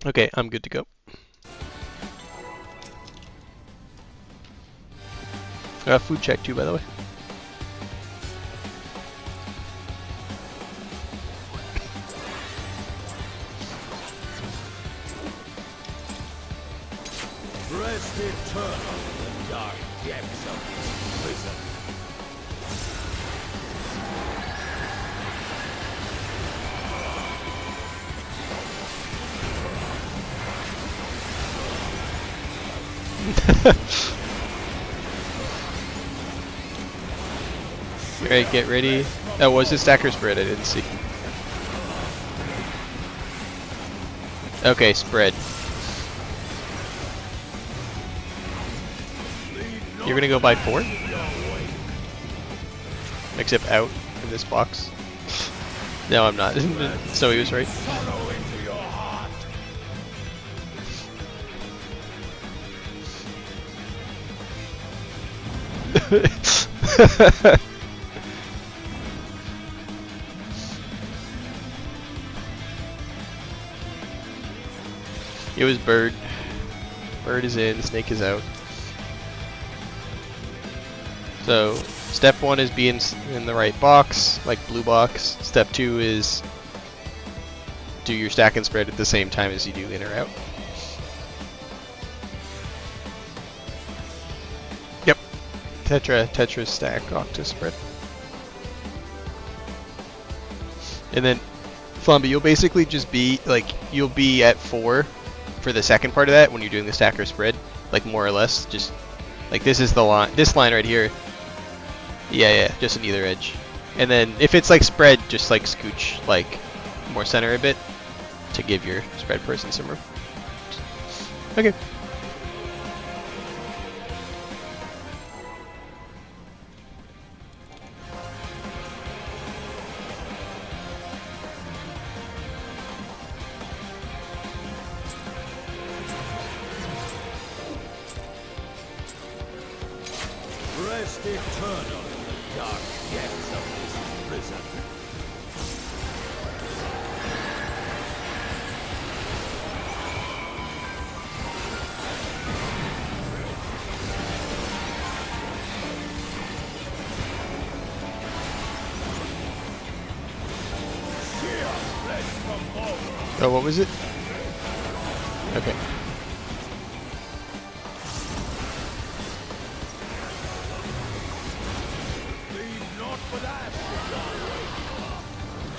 Okay, I'm good to go. Food check too, by the way. Rest eternal in the dark depths of this prison. Alright, get ready. That was a stacker spread, I didn't see. Okay, spread. You're gonna go by 4? Except out in this box. No, I'm not. So he was right. It was bird. Bird is in, snake is out. So, step 1 is being in the right box, like blue box. Step 2 is do your stack and spread at the same time as you do in or out. Yep. Tetra stack, octa spread. And then, Flamby, you'll basically just be, like, you'll be at 4 for the second part of that when you're doing the stack or spread. Like, more or less, just, like, this is the line, this line right here. Yeah, just on either edge. And then if it's like spread, just like scooch like more center a bit to give your spread person some room. Okay. Rest eternal in the dark depths of this prison. Oh, what was it? Okay.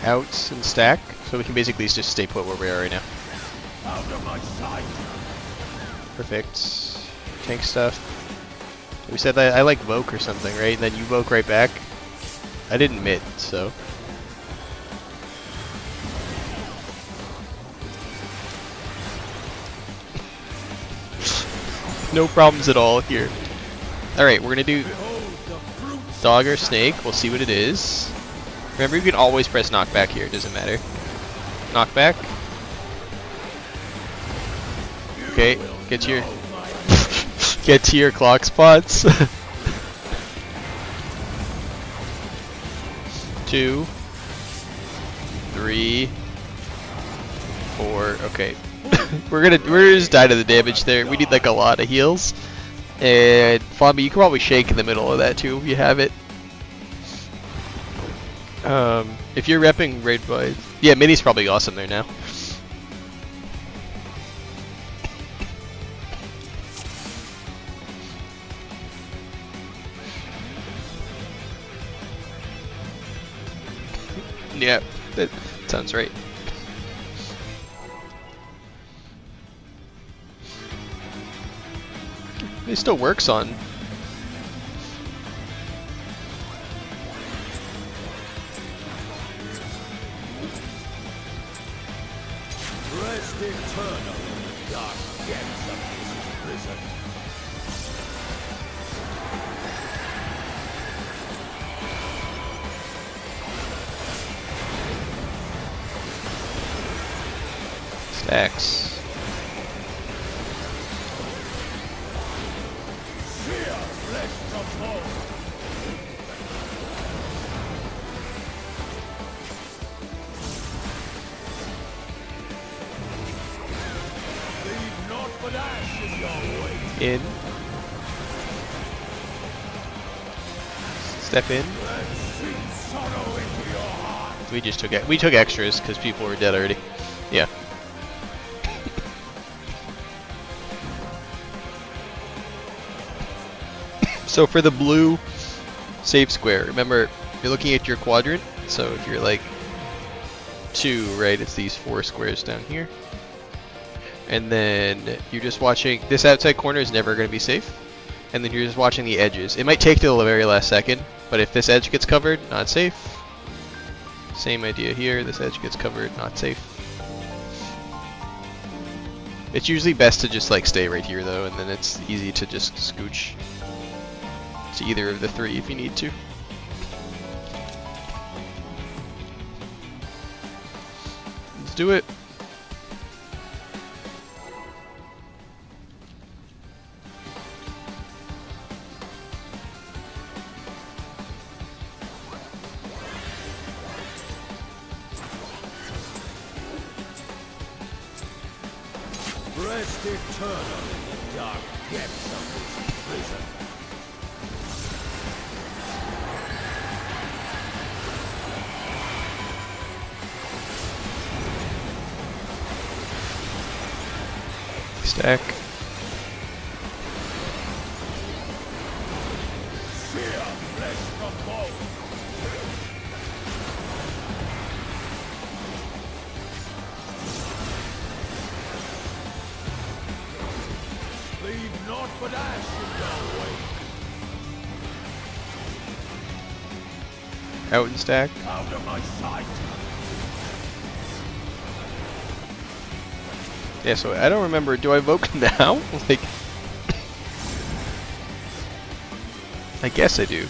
Outs and stack, so we can basically just stay put where we are right now. Out of my sight. Perfect. Tank stuff. We said that I like Voke or something, right? And then you Voke right back. I didn't mid, so. No problems at all here. Alright, we're gonna do dog or snake. We'll see what it is. Remember, you can always press knockback here. It doesn't matter. Knockback. Okay, get to your get to your clock spots. 2, 3, 4. Okay, we're just die to the damage there. We need like a lot of heals. And Flamby, you can probably shake in the middle of that too if you have it. If you're repping raid boys, yeah, Mini's probably awesome there now. Yeah, that sounds right. It still works on. Rest eternal in the dark depths of this prison. Stacks. Fear flesh from bone. but ash in your way. In. Step in. Let's sink sorrow into your heart. We took extras because people were dead already. Yeah. So for the blue save square, remember you're looking at your quadrant. So if you're like 2, right, it's these 4 squares down here. And then you're just watching, this outside corner is never going to be safe. And then you're just watching the edges. It might take till the very last second, but if this edge gets covered, not safe. Same idea here, this edge gets covered, not safe. It's usually best to just like stay right here though, and then it's easy to just scooch to either of the 3 if you need to. Let's do it. Rest eternal in the dark depths of this prison. Stack. Fear flesh from bone. Leave naught but ash in your way. Out and stack. Out of my sight. Yeah, so I don't remember, do I evoke now? Like, I guess I do.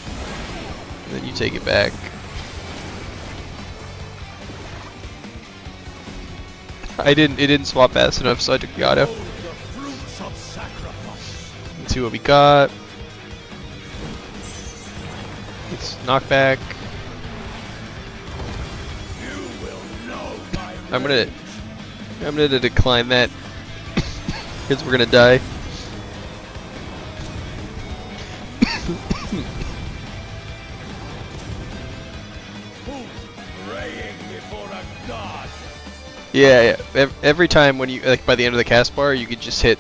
And then you take it back. It didn't swap fast enough, so I took the auto. Oh, the fruits of sacrifice. Let's see what we got. It's knockback. You will know my I'm gonna decline that because we're gonna die. praying before a god. Yeah. Every time when you like by the end of the cast bar, you could just hit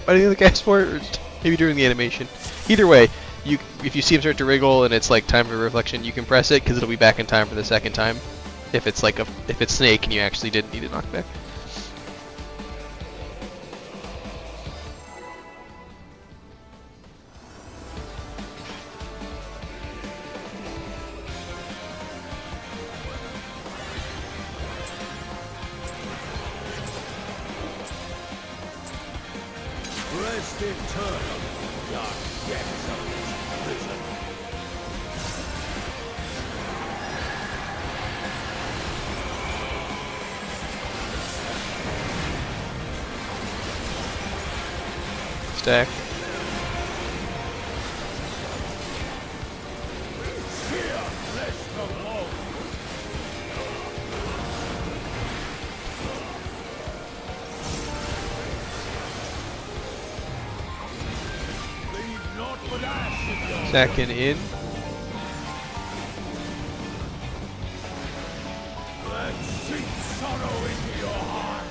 by the end of the cast bar, or maybe during the animation. Either way, if you see him start to wriggle and it's like time for reflection, you can press it because it'll be back in time for the second time. If it's like if it's Snake and you actually didn't need a knockback. Rest eternal in the dark depths of this prison. Stack. Fear flesh from bone. Leave naught but ash in your Second in. Let's sink sorrow into your heart.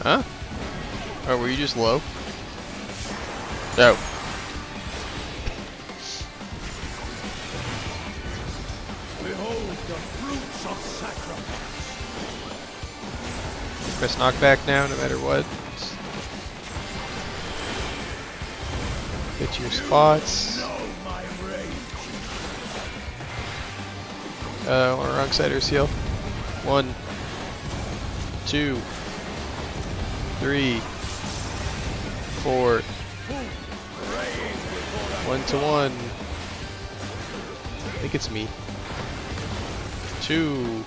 Huh? Oh, were you just low? No. Behold the fruits of sacrifice. Press knockback now, no matter what. Get your spots. Know my rage. On the wrong side or seal. 1, 2, 3, 4. Praying before a 1 to 1. I think it's me. 2,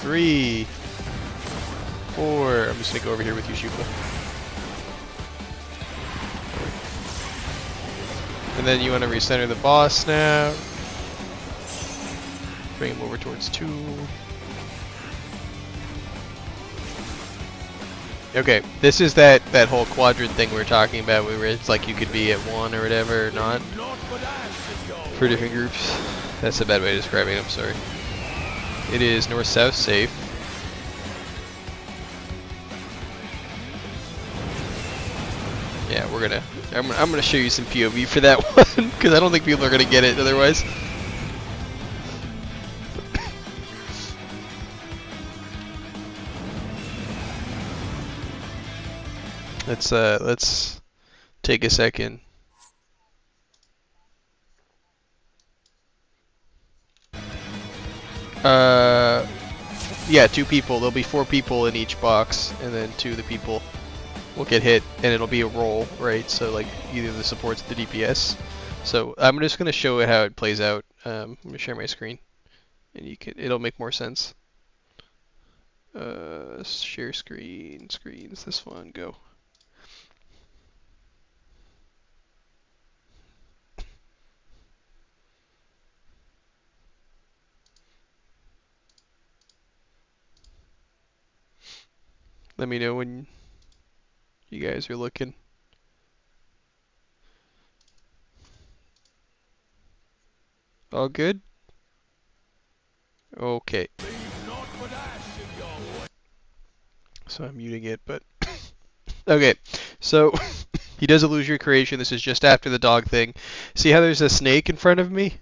3, 4. I'm just gonna go over here with you, Shupa. And then you want to recenter the boss now. Bring him over towards 2. Okay, this is that whole quadrant thing we were talking about where it's like you could be at 1 or whatever or not for different groups. That's a bad way of describing it, I'm sorry. It is north-south safe. Yeah, I'm gonna show you some POV for that one because I don't think people are gonna get it otherwise. Let's take a second. Yeah, 2 people. There'll be 4 people in each box, and then 2 of the people will get hit, and it'll be a roll, right? So like either the supports or the DPS. So I'm just gonna show how it plays out. I'm gonna share my screen, and it'll make more sense. Share screens. This one, go. Let me know when you guys are looking. All good? Okay. So I'm muting it, but okay. So he does illusory creation. This is just after the dog thing. See how there's a snake in front of me?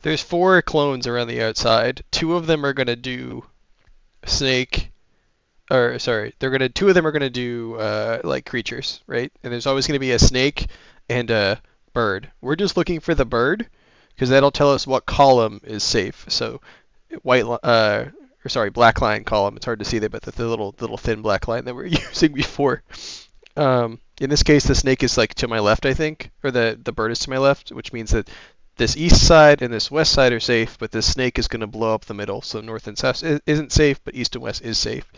There's 4 clones around the outside. 2 of them are gonna do snake. Or sorry, 2 of them are gonna do like creatures, right? And there's always gonna be a snake and a bird. We're just looking for the bird because that'll tell us what column is safe. So black line column. It's hard to see there, but the little thin black line that we're using before. In this case, the snake is like to my left, I think, or the bird is to my left, which means that this east side and this west side are safe, but this snake is gonna blow up the middle. So north and south isn't safe, but east and west is safe.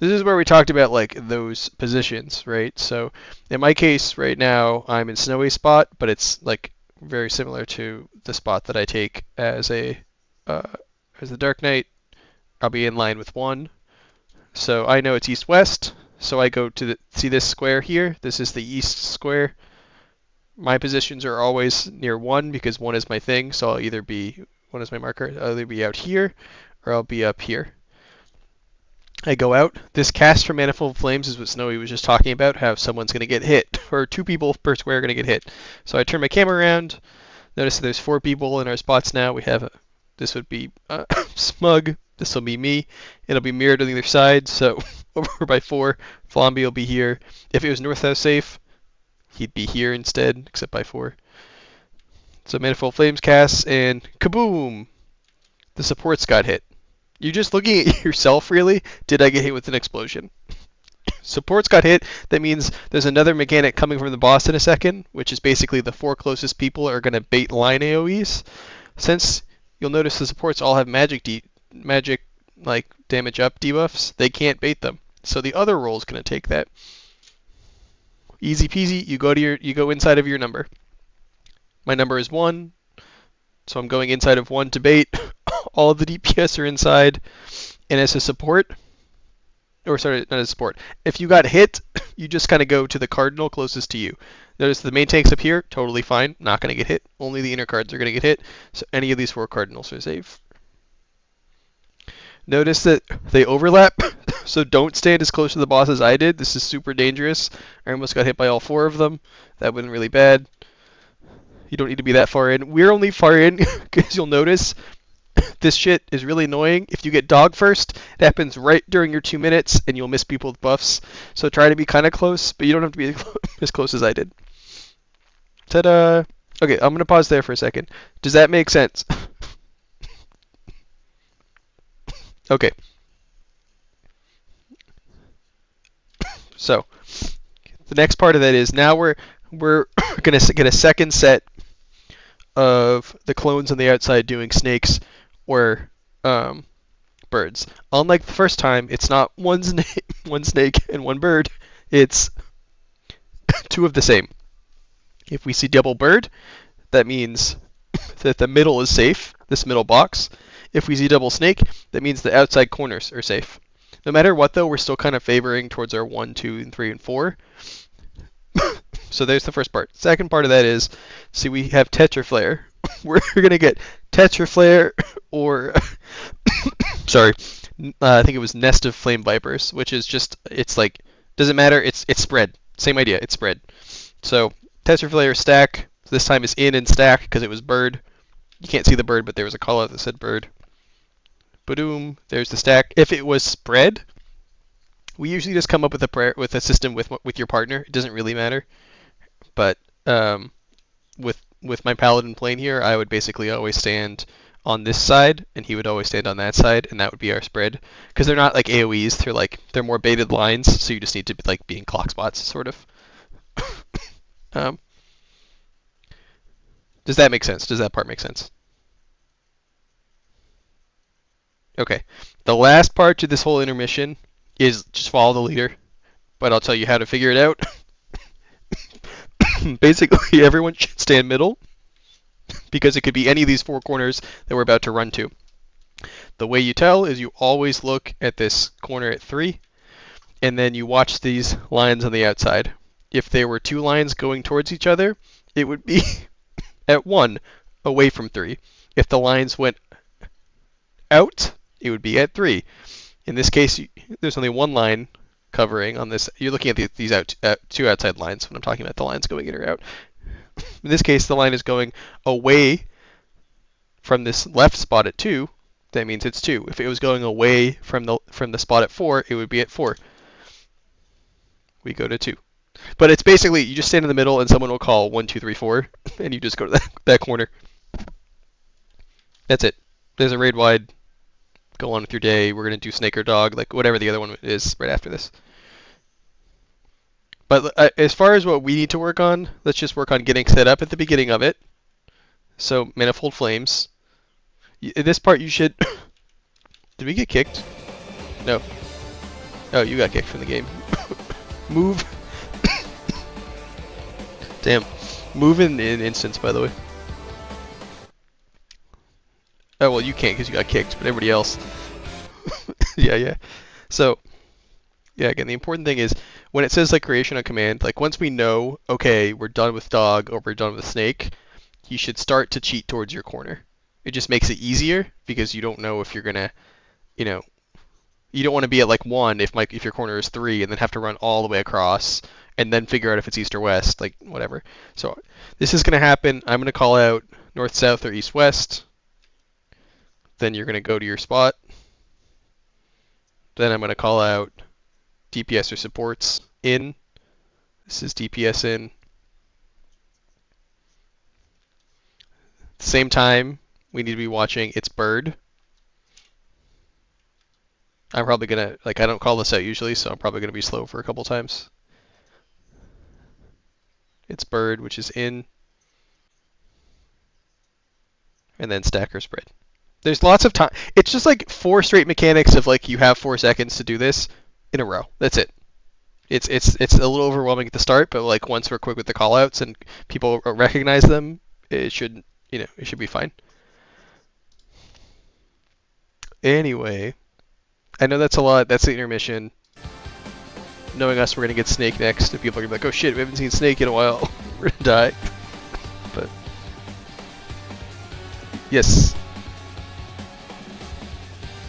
This is where we talked about like those positions, right? So in my case right now, I'm in snowy spot, but it's like very similar to the spot that I take as the Dark Knight. I'll be in line with 1. So I know it's east-west, so I go to see this square here? This is the east square. My positions are always near 1 because 1 is my thing, so I'll either be, 1 is my marker, I'll either be out here or I'll be up here. I go out. This cast from Manifold Flames is what Snowy was just talking about, how someone's going to get hit, or 2 people per square are going to get hit. So I turn my camera around. Notice that there's 4 people in our spots now. We have this would be Smug. This will be me. It'll be mirrored on the other side. So over by 4, Flamby will be here. If it was north-south safe, he'd be here instead, except by 4. So Manifold Flames casts, and kaboom! The supports got hit. You're just looking at yourself, really. Did I get hit with an explosion? Supports got hit. That means there's another mechanic coming from the boss in a second, which is basically the 4 closest people are going to bait line AoEs. Since you'll notice the supports all have magic like damage up debuffs, they can't bait them. So the other role is going to take that. Easy peasy. You go inside of your number. My number is 1, so I'm going inside of 1 to bait. All of the DPS are inside, and as a support, or sorry, not as a support, if you got hit, you just kind of go to the cardinal closest to you. Notice the main tank's up here, totally fine, not going to get hit. Only the inner cards are going to get hit, so any of these 4 cardinals are safe. Notice that they overlap, so don't stand as close to the boss as I did. This is super dangerous. I almost got hit by all 4 of them. That went really bad. You don't need to be that far in. We're only far in because you'll notice this shit is really annoying. If you get dog first, it happens right during your 2 minutes, and you'll miss people with buffs. So try to be kind of close, but you don't have to be as close as I did. Ta-da! Okay, I'm going to pause there for a second. Does that make sense? Okay. So, the next part of that is now we're going to get a second set of the clones on the outside doing snakes or birds. Unlike the first time, it's not one snake and 1 bird. It's 2 of the same. If we see double bird, that means that the middle is safe, this middle box. If we Z-double snake, that means the outside corners are safe. No matter what, though, we're still kind of favoring towards our 1, 2, and 3, and 4. So there's the first part. Second part of that is, see, we have Tetraflare. We're going to get Tetraflare or, sorry, I think it was Nest of Flame Vipers, which is just, it's like, doesn't matter, it's spread. Same idea, it's spread. So Tetraflare stack, this time is in and stack because it was bird. You can't see the bird, but there was a call out that said bird. Boom, there's the stack. If it was spread, we usually just come up with a system with your partner. It doesn't really matter. But with my paladin playing here, I would basically always stand on this side, and he would always stand on that side, and that would be our spread. Because they're not like AoEs, they're more baited lines, so you just need to like be in clock spots, sort of. Does that make sense? Does that part make sense? Okay. The last part to this whole intermission is just follow the leader, but I'll tell you how to figure it out. Basically, everyone should stand middle, because it could be any of these four corners that we're about to run to. The way you tell is you always look at this corner at 3, and then you watch these lines on the outside. If there were two lines going towards each other, it would be at 1, away from 3. If the lines went out, it would be at 3. In this case, there's only one line covering on this. You're looking at these two outside lines when I'm talking about the lines going in or out. In this case, the line is going away from this left spot at 2. That means it's 2. If it was going away from the spot at 4, it would be at 4. We go to 2. But it's basically, you just stand in the middle and someone will call 1, 2, 3, 4, and you just go to that corner. That's it. There's a raid wide. Go on with your day. We're going to do snake or dog, like whatever the other one is right after this. But as far as what we need to work on, let's just work on getting set up at the beginning of it. So manifold flames. In this part you should... Did we get kicked? No. Oh, you got kicked from the game. Move. Damn. Move in instance, by the way. Oh, well, you can't because you got kicked, but everybody else. Yeah. So, yeah, again, the important thing is when it says like creation on command, like once we know, okay, we're done with dog or we're done with snake, you should start to cheat towards your corner. It just makes it easier because you don't know if you're gonna, you don't want to be at like 1 if your corner is 3 and then have to run all the way across and then figure out if it's east or west, like whatever. So this is gonna happen. I'm gonna call out north, south, or east, west. Then you're going to go to your spot. Then I'm going to call out DPS or supports in. This is DPS in. At the same time, we need to be watching its bird. I'm probably going to, I don't call this out usually, so I'm probably going to be slow for a couple times. Its bird, which is in. And then stack or spread. There's lots of time. It's just like 4 straight mechanics of like you have 4 seconds to do this in a row. That's it. It's a little overwhelming at the start, but like once we're quick with the callouts and people recognize them, it should be fine. Anyway, I know that's a lot. That's the intermission. Knowing us, we're gonna get Snake next, and people are gonna be like, "Oh shit, we haven't seen Snake in a while. We're gonna die." But yes.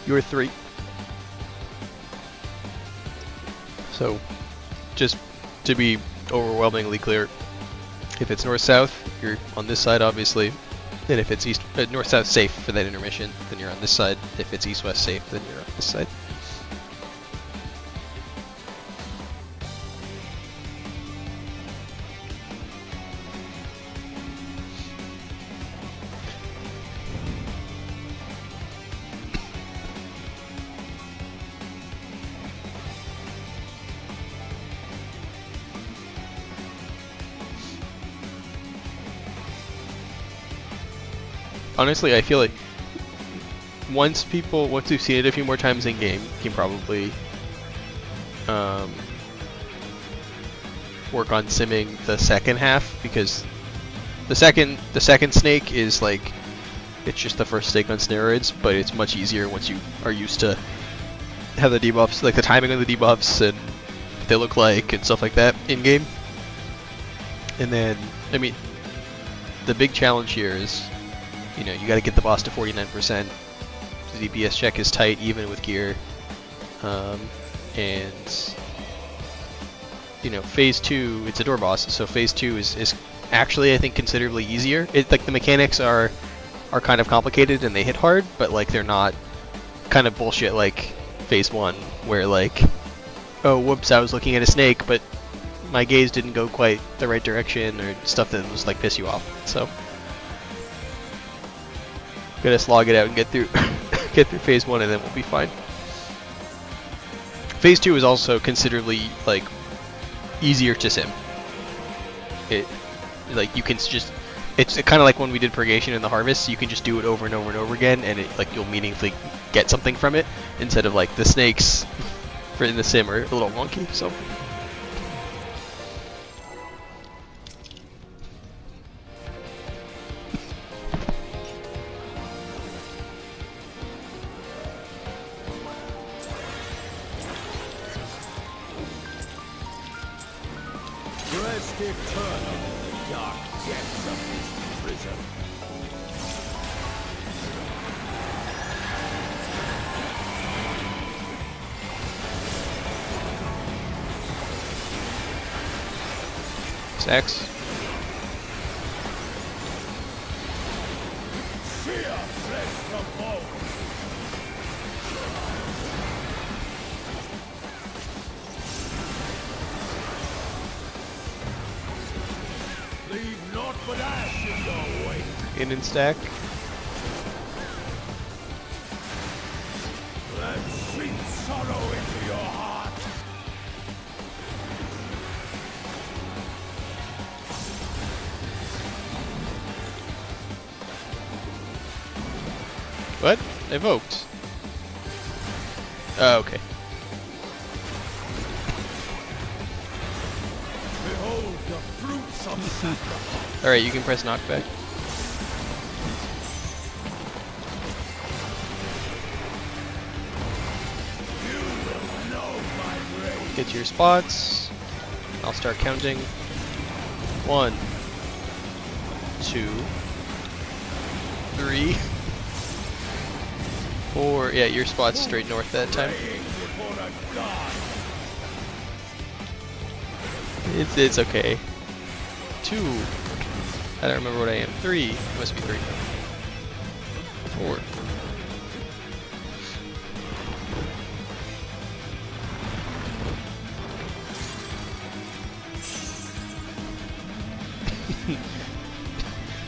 You're 3. So, just to be overwhelmingly clear, if it's north-south, you're on this side, obviously. And if it's north-south safe for that intermission, then you're on this side. If it's east-west safe, then you're on this side. Honestly, I feel like once we've seen it a few more times in game, you can probably work on simming the second half, because the second snake is like it's just the first steak on steroids, but it's much easier once you are used to have the debuffs, like the timing of the debuffs and what they look like and stuff like that in game. And then, I mean, the big challenge here is, you know, you got to get the boss to 49%. The DPS check is tight even with gear, and you know, phase 2, it's a door boss, so phase 2 is actually, I think, considerably easier. It, like, the mechanics are kind of complicated and they hit hard, but like they're not kind of bullshit like phase 1, where like, oh whoops, I was looking at a snake, but my gaze didn't go quite the right direction, or stuff that was like piss you off. So gotta slog it out and get through get through phase 1, and then we'll be fine. Phase 2 is also considerably like easier to sim. It, like, you can just, it's kind of like when we did purgation in the harvest. You can just do it over and over and over again, and it, like, you'll meaningfully get something from it, instead of like the snakes for in the sim are a little wonky. So Rest eternal in the dark depths of this prison. X. Fear flesh from bone. Leave naught but ash in your wake. In and stack. Let sweet sorrow into your heart. What? Evoked. Oh, okay. Behold the fruits of sacrifice. Alright, you can press knockback. You will know my rage. Get to your spots. I'll start counting. 1, 2, 3, 4. Yeah, your spot's straight north that time. Praying before a god. It's okay. 2. I don't remember what I am. 3. It must be 3. 4.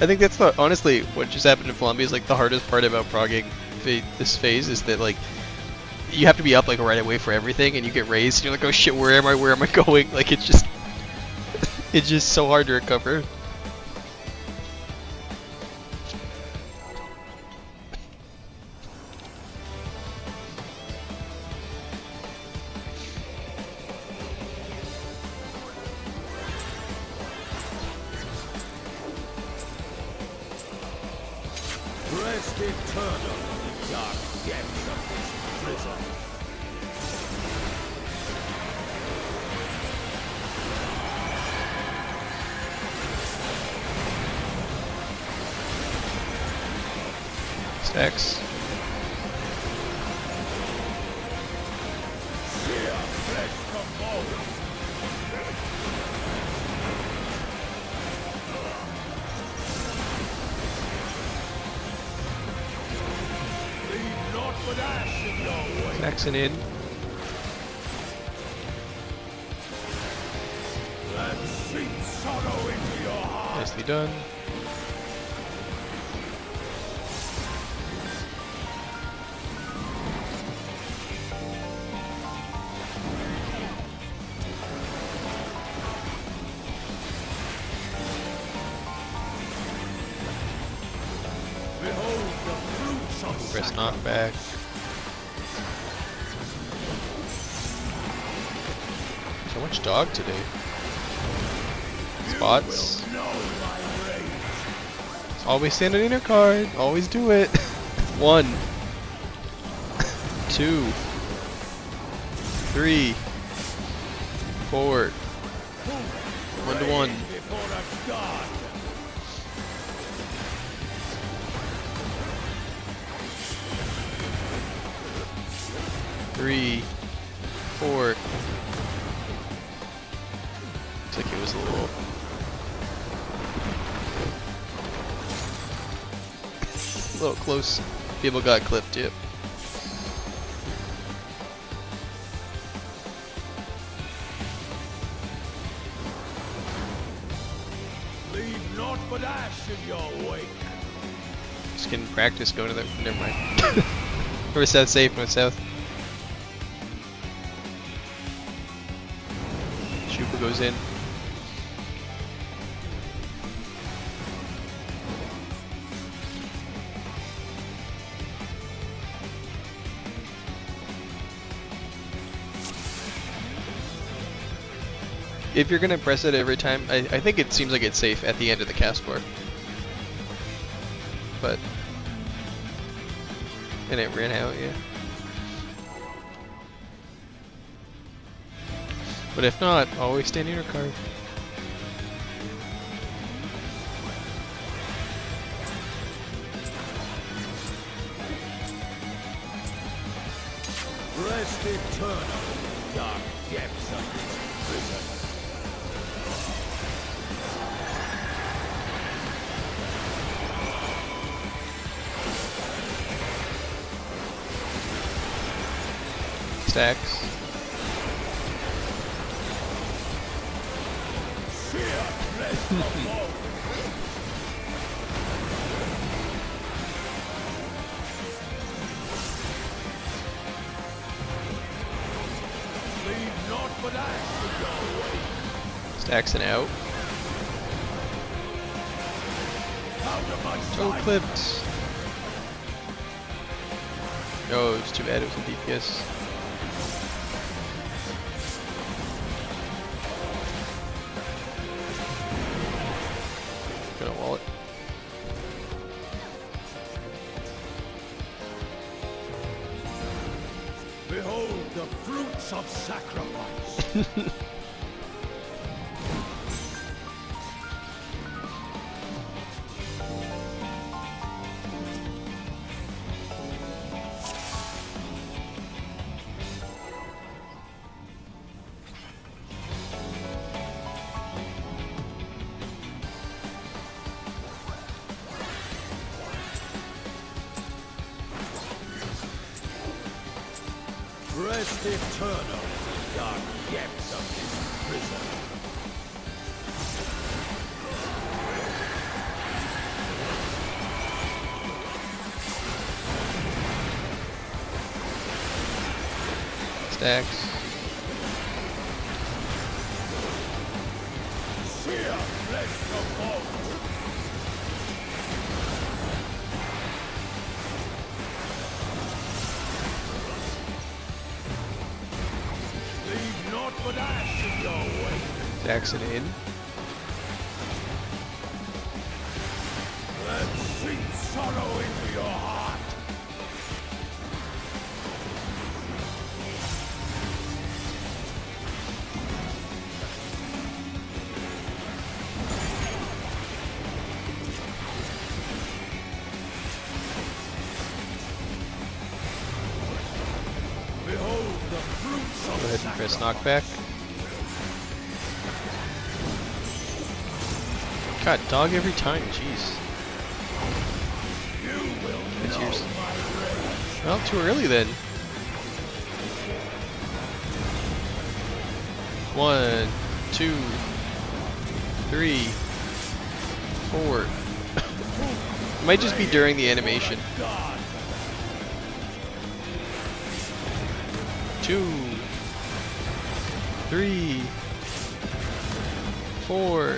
I think that's the, honestly, what just happened in Flamby is like the hardest part about progging this phase is that like you have to be up like right away for everything, and you get raised and you're like, oh shit, where am I going? Like it's just it's just so hard to recover. Rest eternal in the dark depths of this prison. Stacks. Fear flesh from bone. Leave naught but ash in your wake. Saxon in. Let sweet sorrow into your heart. Nicely done. Behold the fruits of Press sacrifice. knockback. So much dog today. Spots. You will know my rage. Always stand on inner card. Always do it. 1, 2, 3, 4. 1-1. Before a god. 3, 4. Looks like it was a little close. People got clipped, yep. Leave naught but ash in your wake. Just getting practice going to the. Never mind. North south safe, north south. Shupa goes in. If you're gonna press it every time, I think it seems like it's safe at the end of the cast bar. But and it ran out, yeah. But if not, always stand your card. Rest eternal in dark depths of this prison. Stacks. Leave naught but ash in your wake. Stacks and out. Out of my Oh, sight. clipped. Oh, it was too bad it was a DPS. Gonna wall it. Behold the fruits of sacrifice. Rest eternal in dark depths of this prison. Stacks. Sear flesh of bones. Leave naught but ash in your wake. Stacks and in. Let sweet sorrow into your heart. Behold the fruits Go of ahead and press sacrifice. knockback. God, dog every time, jeez. You will That's know yours. my rage. Well, too early then. 1, 2, 3, 4. It might just be during the animation. God, 2, 3, 4.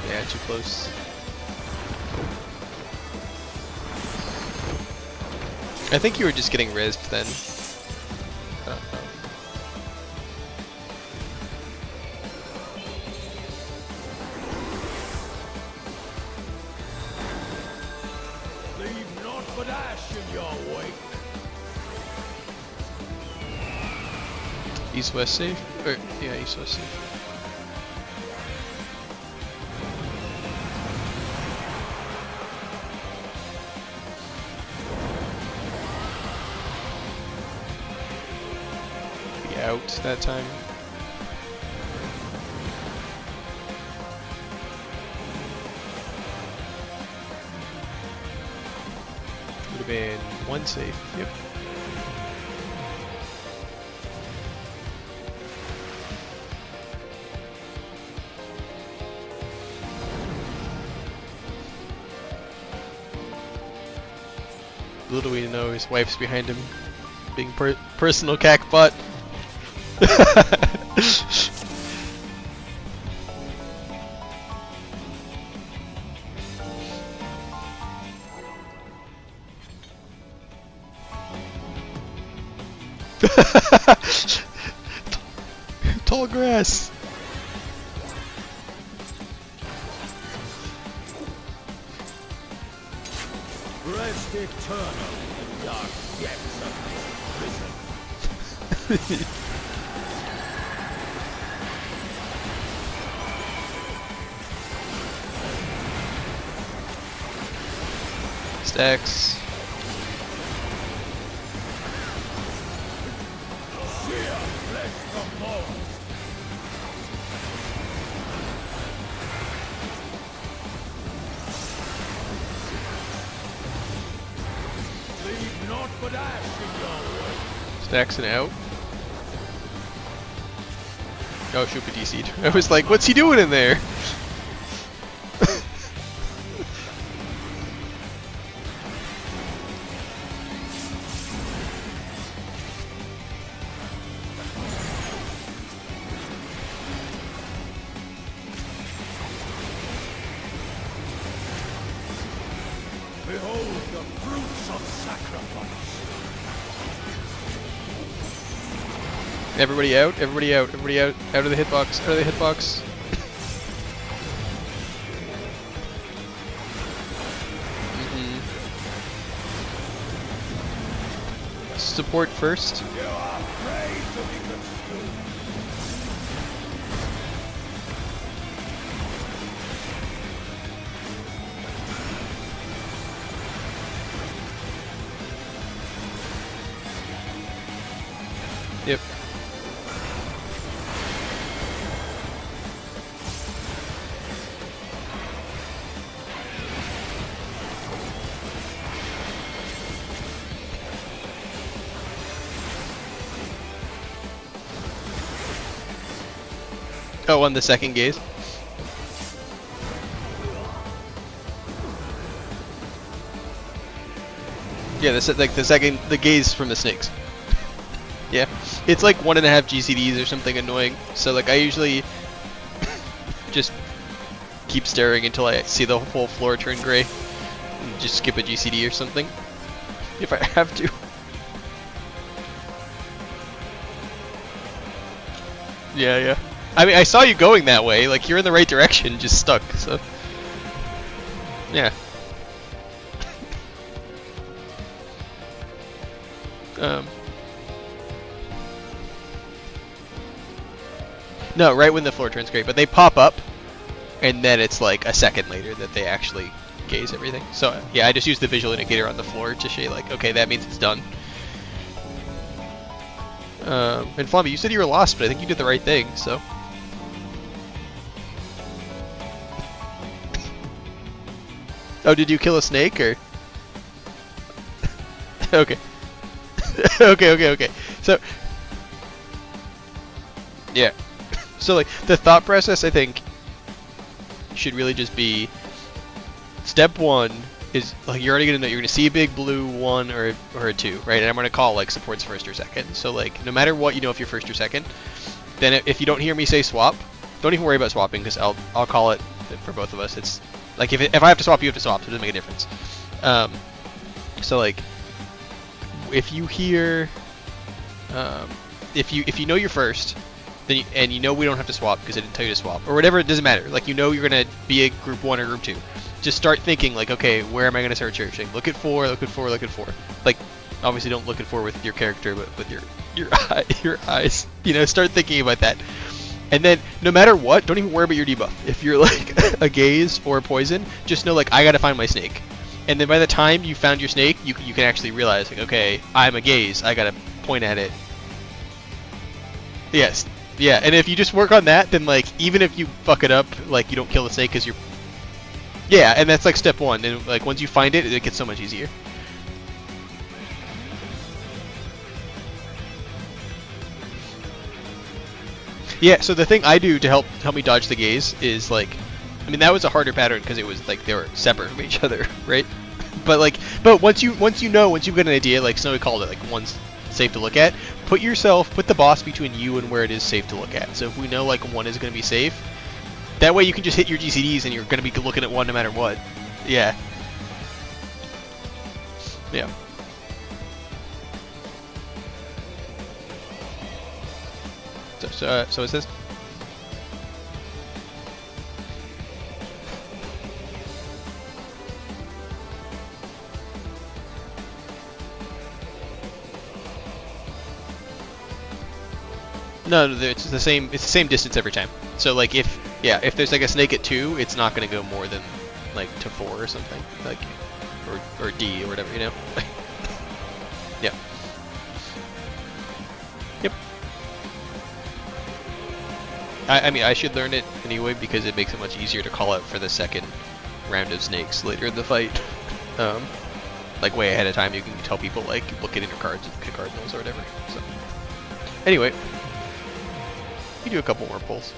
Yeah, too close. I think you were just getting rezzed then. I don't know. but ash in your wake. East-west safe? Or, yeah, east-west safe. Be out that time. Would have been one safe. Yep. Little we know his wife's behind him, being personal cack butt. Tall grass. Rest eternal in the dark depths of this prison. Stacks. Fear bless the most. Leave naught but ash in your way. Stacks and out. Oh, shoot, be DC'd. I was like, what's he doing in there? Behold the fruits of sacrifice. Everybody out, everybody out, everybody out, out of the hitbox, out of the hitbox. Support first. You are prey to be consumed. Yep. Oh, on the second gaze. Yeah, the gaze from the snakes. Yeah, it's like 1.5 GCDs or something annoying. So like I usually just keep staring until I see the whole floor turn gray, and just skip a GCD or something if I have to. Yeah, yeah. I mean, I saw you going that way. Like you're in the right direction, just stuck. So yeah. No, right when the floor turns gray, but they pop up, and then it's like a second later that they actually gaze everything. So yeah, I just use the visual indicator on the floor to show you like, okay, that means it's done. And Flamby, you said you were lost, but I think you did the right thing, so. Oh, did you kill a snake, or? Okay. okay. So, yeah. So, like, the thought process, I think, should really just be, step one is, like, you're already gonna know, you're gonna see a big blue 1 or a 2, right? And I'm gonna call, like, supports first or second. So, like, no matter what, you know if you're first or second. Then if you don't hear me say swap, don't even worry about swapping, because I'll call it for both of us. It's, like, if I have to swap, you have to swap, so it doesn't make a difference. So, like, if you hear, if you know you're first, then and you know we don't have to swap because I didn't tell you to swap, or whatever, it doesn't matter. Like, you know you're gonna be a group 1 or group 2. just start thinking like, okay, where am I gonna start searching? Look at 4, look at 4, look at 4. Like, obviously don't look at 4 with your character, but with your eyes. You know, start thinking about that. And then, no matter what, don't even worry about your debuff. If you're like a gaze or a poison, just know like, I gotta find my snake. And then by the time you found your snake, you can actually realize like, okay, I'm a gaze. I gotta point at it. Yes. Yeah, and if you just work on that, then like, even if you fuck it up, like you don't kill the snake because you're... Yeah, and that's like step 1. And like, once you find it, it gets so much easier. Yeah, so the thing I do to help me dodge the gaze is like, I mean that was a harder pattern because it was like they were separate from each other, right? But like, once you've got an idea, like Snowy called it, like one's safe to look at. Put the boss between you and where it is safe to look at. So if we know like 1 is going to be safe, that way you can just hit your GCDs and you're going to be looking at 1 no matter what. Yeah. Yeah. So is this? No, it's the same. It's the same distance every time. So like if there's like a snake at 2, it's not going to go more than like to 4 or something, like or D or whatever, you know. Yeah. Yep. I mean, I should learn it anyway because it makes it much easier to call out for the second round of snakes later in the fight. Like way ahead of time, you can tell people like look at your cards with the cardinals or whatever. So anyway, you do a couple more pulls.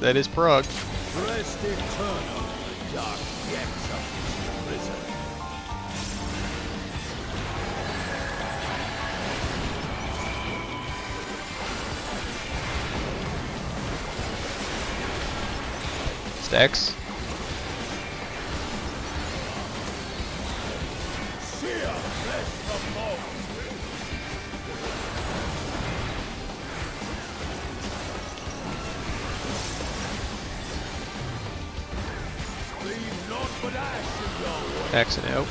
That is prog. Rest eternal in the dark depths of this prison. Stacks. Seer, best of all. Leave naught but ash in your way. Axe and out.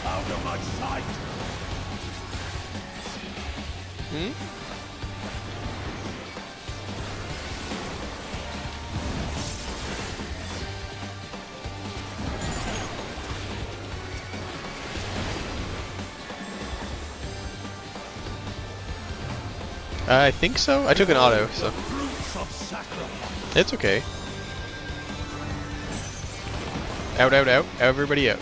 Out of my sight. I think so. I took an auto, so Fruits of sacrifice. it's okay. Out, out, out. Everybody out.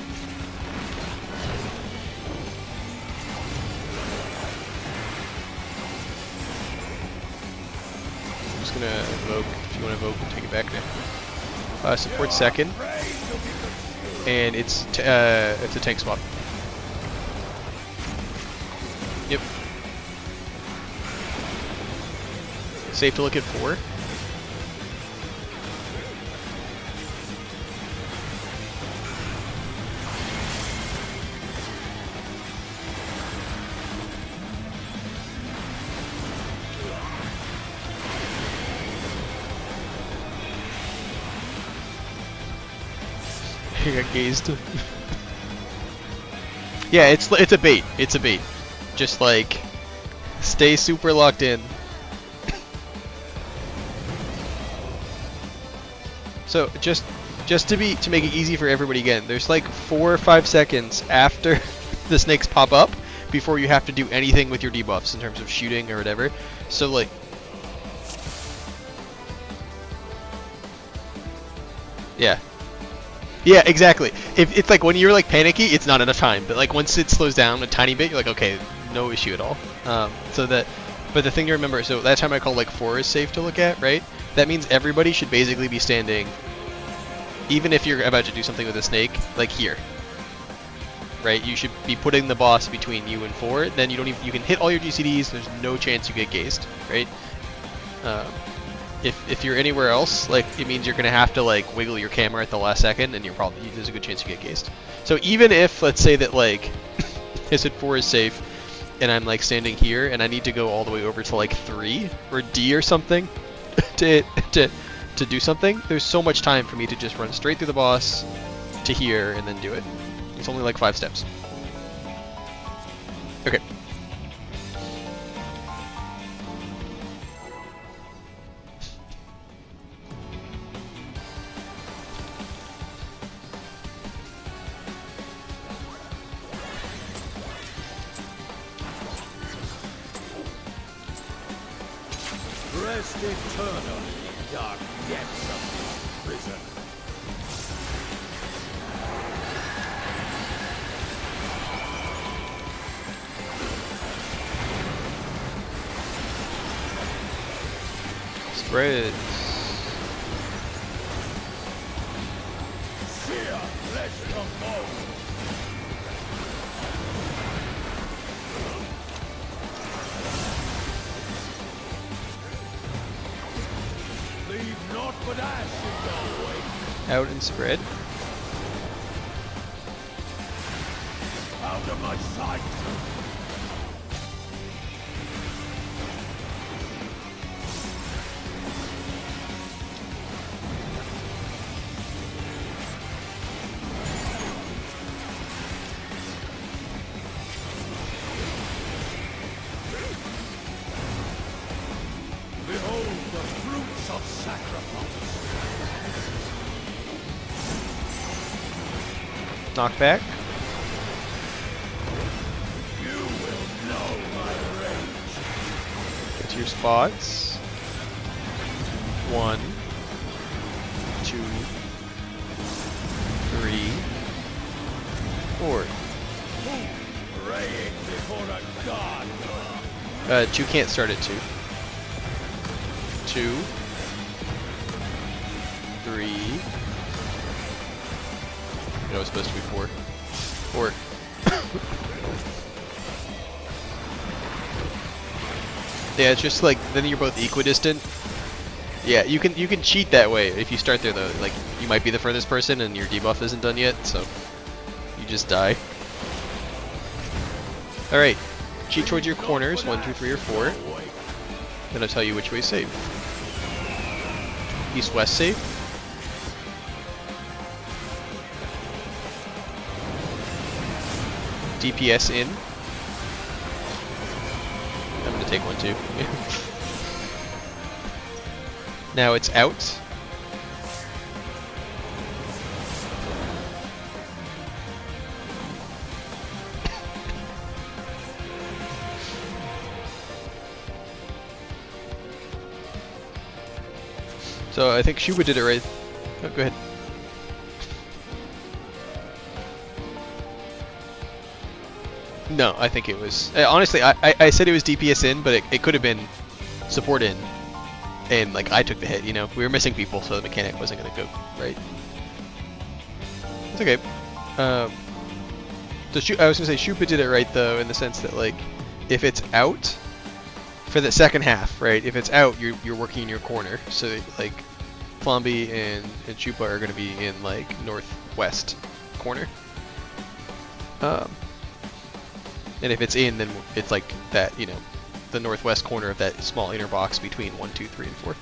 I'm just gonna evoke. If you want to evoke, we'll take it back now. Support second, and it's a tank swap. Yep. Safe to look at 4. You got gazed. Yeah, it's a bait. It's a bait. Just like stay super locked in. So just to make it easy for everybody again, there's like 4 or 5 seconds after the snakes pop up before you have to do anything with your debuffs in terms of shooting or whatever. So like, yeah, exactly. If it's like when you're like panicky, it's not enough time. But like once it slows down a tiny bit, you're like, okay, no issue at all. But the thing to remember, so that time I called like 4 is safe to look at, right? That means everybody should basically be standing, even if you're about to do something with a snake, like here, right? You should be putting the boss between you and 4. Then you can hit all your GCDs. There's no chance you get gazed, right? If you're anywhere else, like, it means you're gonna have to like wiggle your camera at the last second, and there's a good chance you get cased. So even if, let's say that like I said 4 is safe, and I'm like standing here, and I need to go all the way over to like 3 or D or something to do something, there's so much time for me to just run straight through the boss to here and then do it. It's only like 5 steps. Okay. Rest eternal in dark depths of this prison. Spreads. Sear flesh from bone. Leave naught but ash in your wake. Out and spread. Out of my sight. Behold the fruits of sacrifice. Knockback. You will know my rage. Get to your spots. 1, 2, 3, 4. Praying before a god. 2 can't start at 2. 2, 3. No, it's supposed to be 4. 4. Yeah, it's just like then you're both equidistant. Yeah, you can cheat that way if you start there though. Like you might be the furthest person and your debuff isn't done yet, so you just die. All right, cheat towards your corners 1, 2, 3, or 4. Then I'll tell you which way is safe. East, west safe. DPS in. I'm gonna take 1 too. Now it's out. So I think Shuba did it right. Oh, go ahead. No, I think it was... honestly, I said it was DPS in, but it could have been support in. And, like, I took the hit, you know? We were missing people, so the mechanic wasn't going to go right. It's okay. I was going to say, Shuba did it right, though, in the sense that, like, if it's out, for the second half, right? If it's out, you're working in your corner. So, like, Flamby and Shuba are going to be in, like, northwest corner. And if it's in, then it's like that, you know, the northwest corner of that small inner box between 1, 2, 3, and 4.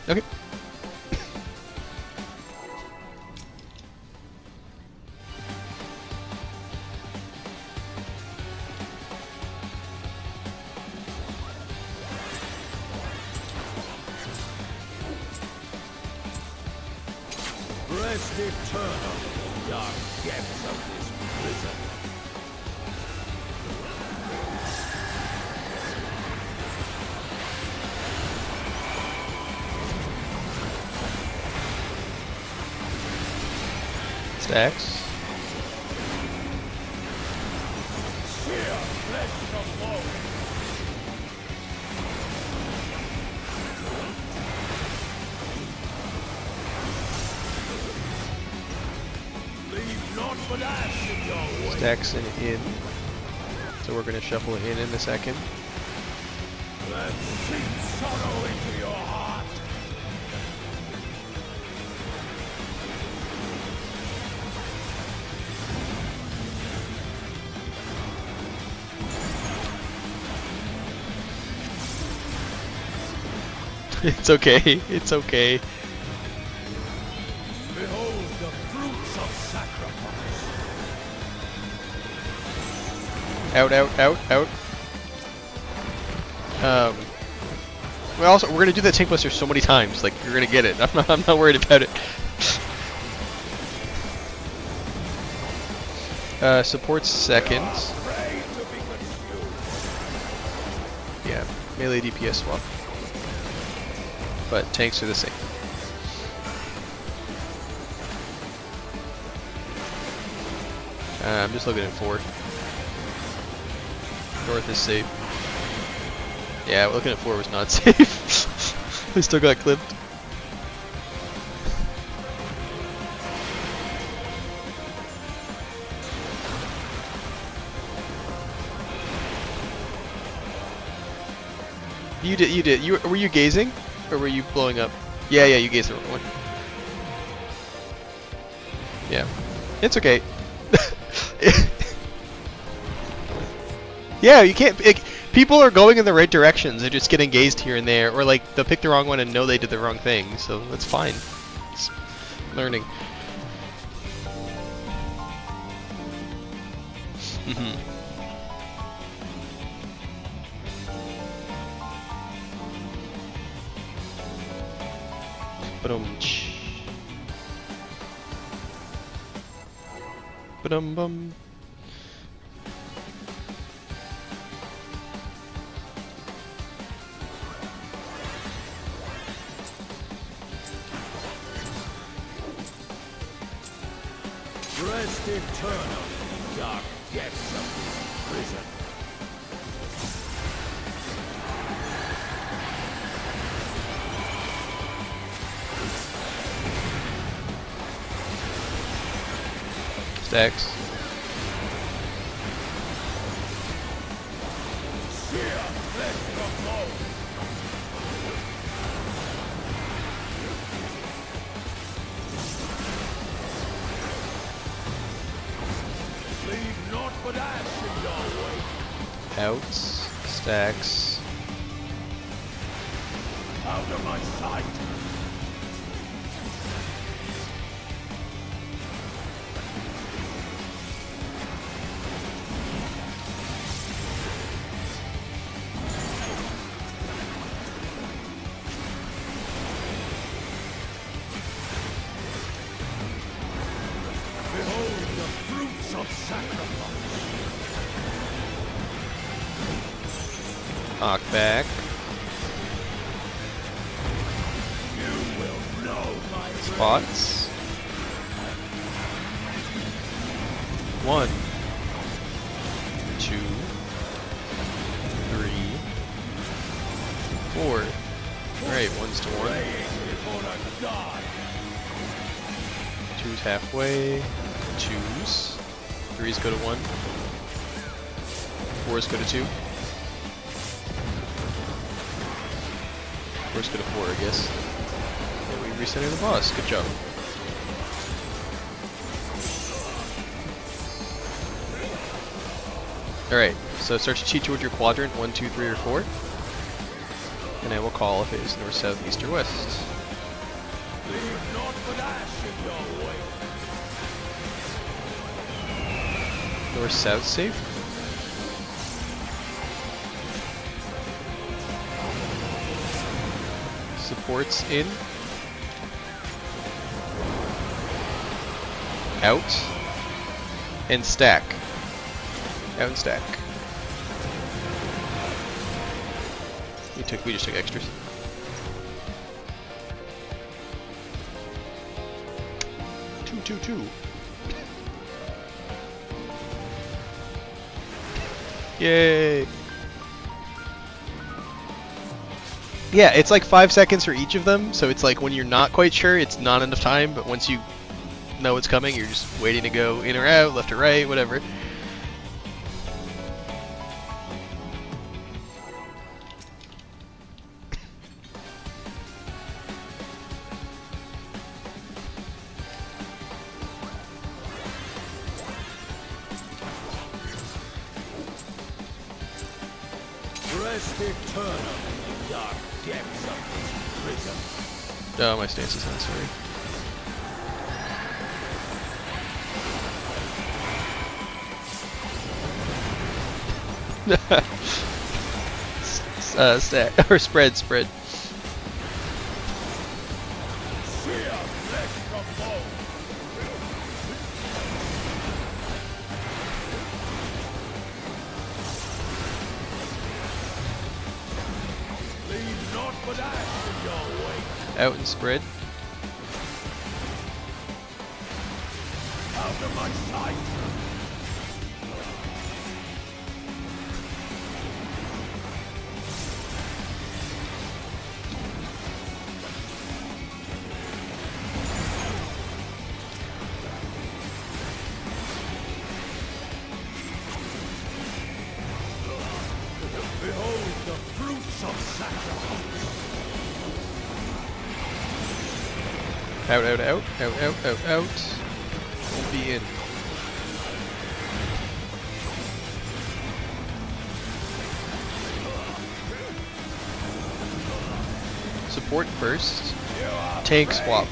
Okay. Rest eternal in dark depths of this prison. Stacks. Sear flesh from bone. Leave naught but ash in your way. Stacks and in. So we're going to shuffle it in a second. Then sink sorrow into your heart. It's okay. It's okay. Behold the fruits of sacrifice. Out, out, out, out. We're gonna do that tank buster so many times. Like you're gonna get it. I'm not worried about it. Supports second. Afraid to be consumed. Yeah, melee DPS swap. But tanks are the same. I'm just looking at 4. North is safe. Yeah, looking at 4 was not safe. We still got clipped. You did. Were you gazing? Or were you blowing up? Yeah, you gazed the wrong one. Yeah. It's okay. Yeah, you can't... people are going in the right directions, they're just getting gazed here and there, or like, they'll pick the wrong one and know they did the wrong thing, so that's fine. It's learning. Ba-dum-bum. Rest eternal in the dark depths of this prison. Stacks. Sheer flesh of bone. Leave naught but ash in your wake. Outs. Stacks. Out of my sight. Behold the fruits of sacrifice. Knock back. You will know my Spots. 1, 2, 3, 4. Alright, 1's to 1. before a god. 2's halfway. 2's. 3's go to 1. 4's go to 2. 4's go to 4, I guess. And we resetting the boss. Good job. Alright, so start to cheat towards your quadrant 1, 2, 3, or 4. And I will call if it is north, south, east, or west. Leave naught but ash in your wake. North, south safe. Supports in. Out. And stack. Out and stack. We just took extras. Two. Yay! Yeah, it's like 5 seconds for each of them, so it's like when you're not quite sure, it's not enough time, but once you know it's coming, you're just waiting to go in or out, left or right, whatever. Rest eternal in the dark depths of this prison. Oh, my stance is not sorry. Stack or spread. Sear flesh from bone. Leave naught but ash in your wake. Out and spread. Out of my sight. Behold the fruits of sacrifice. Out. Won't be in. Support first. Tank swap.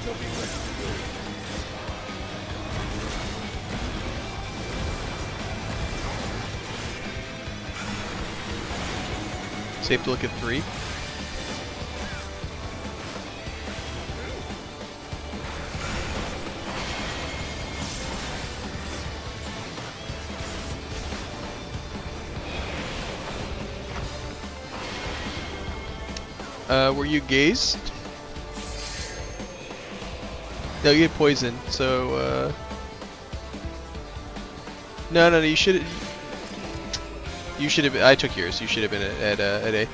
Safe to look at 3. Were you gazed? No, you get poison, so, No, you should have been, I took yours, you should have been at A.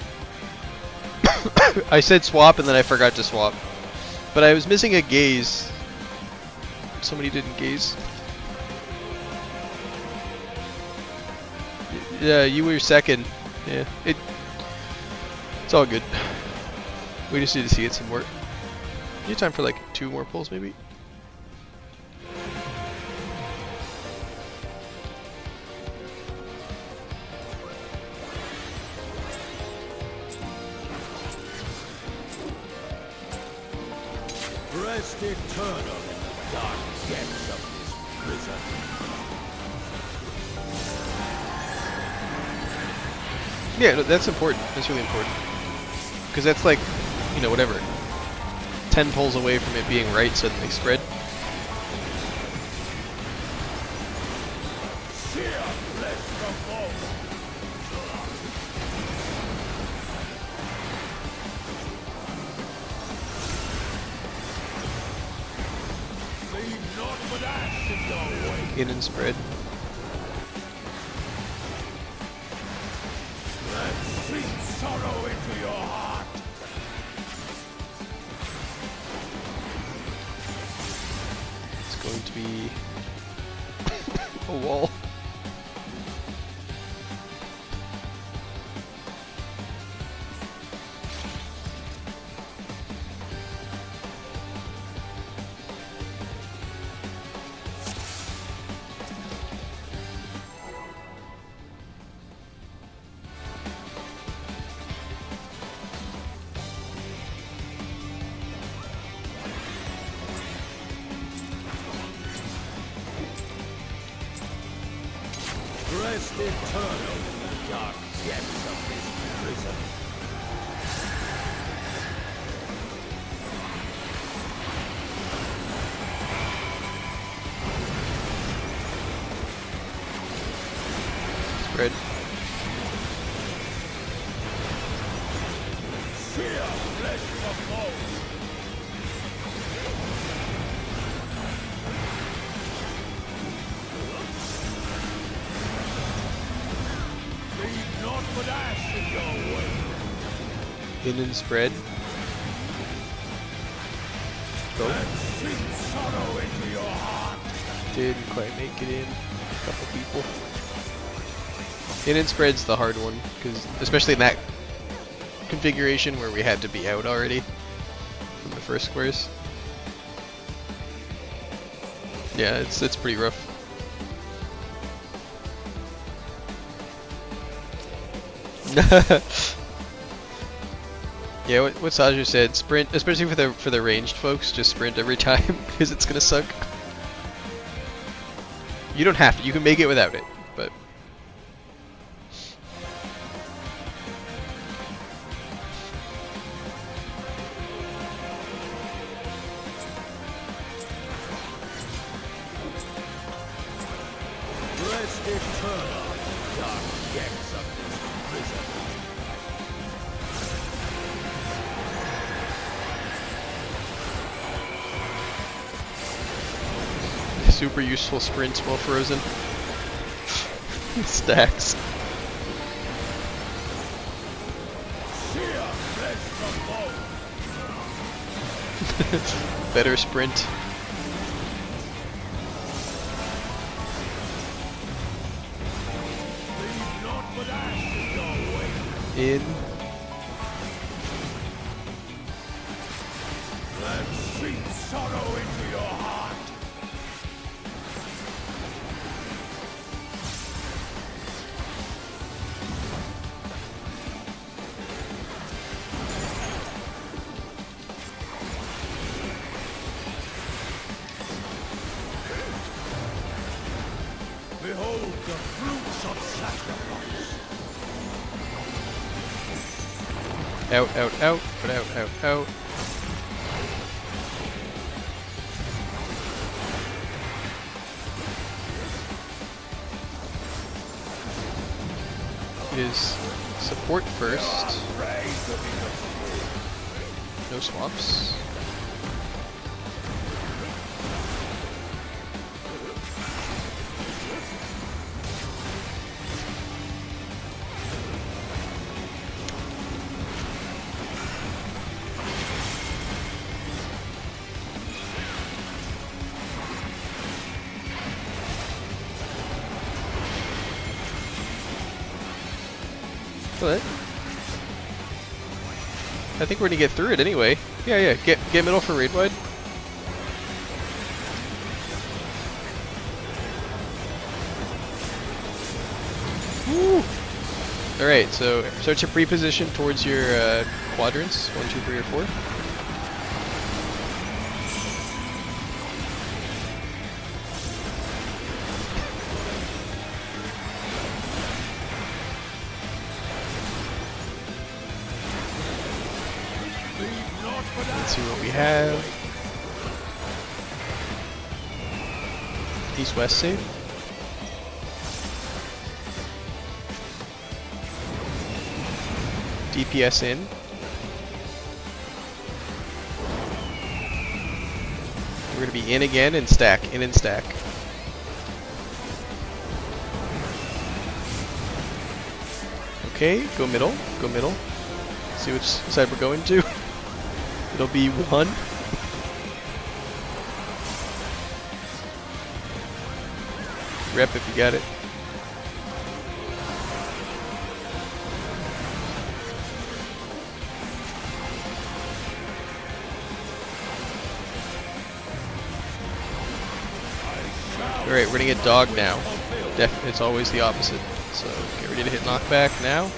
I said swap and then I forgot to swap. But I was missing a gaze. Somebody didn't gaze. Yeah, you were second. Yeah, it's all good. We just need to see it some more. You have time for like 2 more pulls, maybe? Rest eternal in the dark depths of this prison. Yeah, no, that's important. That's really important. Because that's like, you know, whatever. 10 pulls away from it being right suddenly spread. Sear flesh from bone. Leave naught but ash in your wake. In and spread. And sink sorrow into your heart. It's going to be a wall. Rest eternal in the dark depths of this prison. Spread. Sear flesh from bone. Leave naught but ash in your wake. In and spread. Go. And sink sorrow into your heart. Didn't quite make it in. A couple people. In and spread's the hard one, because especially in that configuration where we had to be out already from the first squares. Yeah, it's pretty rough. Yeah, what Saju said, sprint, especially for the ranged folks, just sprint every time because it's gonna suck. You don't have to. You can make it without it, but. Rest eternal, dark depths of this prison. Super useful sprints while frozen. Stacks. Sheer flesh from bone. Better sprint. Leave naught but ash in your way. In. And sink sorrow into your heart. Behold the fruits of sacrifice. Out, out, out, but out, out, out. It is support first. No swaps. But I think we're gonna get through it anyway. Yeah, yeah. Get middle for raid wide. Woo! All right, so start to pre-position towards your quadrants 1, 2, 3, or 4. Let's see what we have. East-west save. DPS in. We're going to be in again and stack. In and stack. Okay, go middle. Go middle. See which side we're going to. It'll be 1. Rep if you got it. Alright, we're gonna get dog now. It's always the opposite. So get ready to hit knockback now.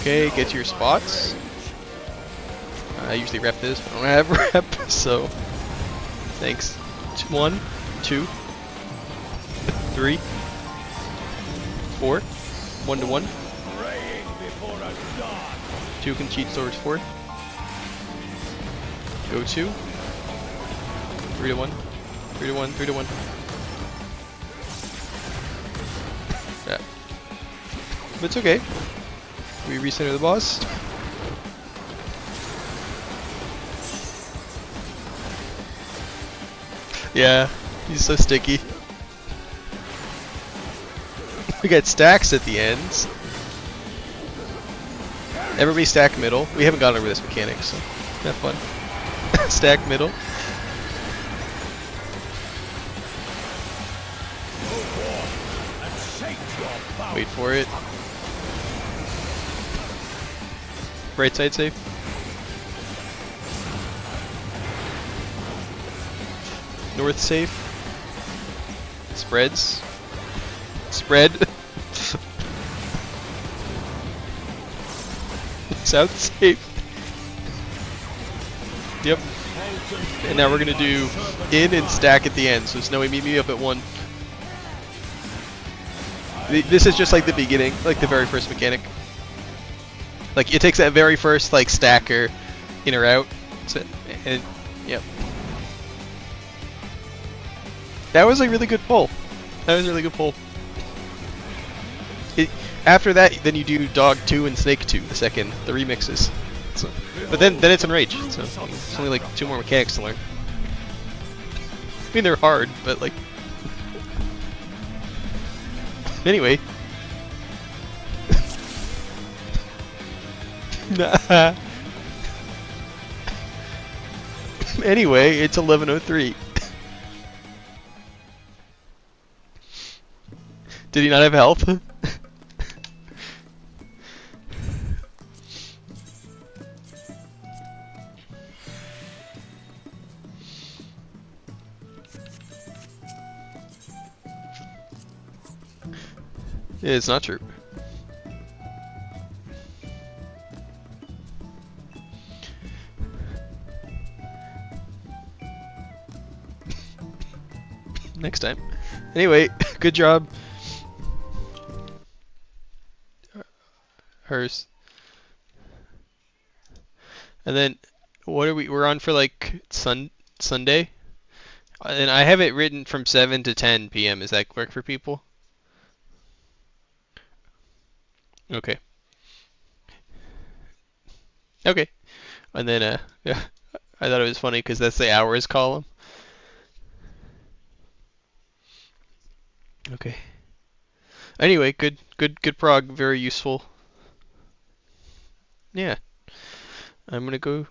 Okay, get to your spots. I usually rep this, but I don't have rep, so thanks. 1, 2, 3, 4, 1 to 1. 2 can cheat towards 4. Go 2. 3 to 1. 3 to 1. 3 to 1. Yeah. But it's okay. We recenter the boss. Yeah, he's so sticky. We got stacks at the ends. Everybody stack middle. We haven't gone over this mechanic, so have fun. Stack middle. Wait for it. Right side safe. North safe. Spreads. Spread. South safe. Yep. And now we're gonna do in and stack at the end. So Snowy, meet me up at 1. This is just like the beginning, like the very first mechanic. Like it takes that very first like stacker in or out. So, and yep. That was a really good pull. That was a really good pull. After that, then you do Dog 2 and Snake 2, the remixes. So, but then it's Enrage, so it's only like 2 more mechanics to learn. I mean, they're hard, but like... Anyway. Nah. Anyway, it's 11:03. Did he not have health? It's not true. Next time. Anyway, good job. Hers. And then, what are we're on for like Sunday? And I have it written from 7 to 10 p.m. Does that work for people? Okay. Okay. And then, yeah, I thought it was funny because that's the hours column. Okay. Anyway, good prog, very useful. Yeah. I'm gonna go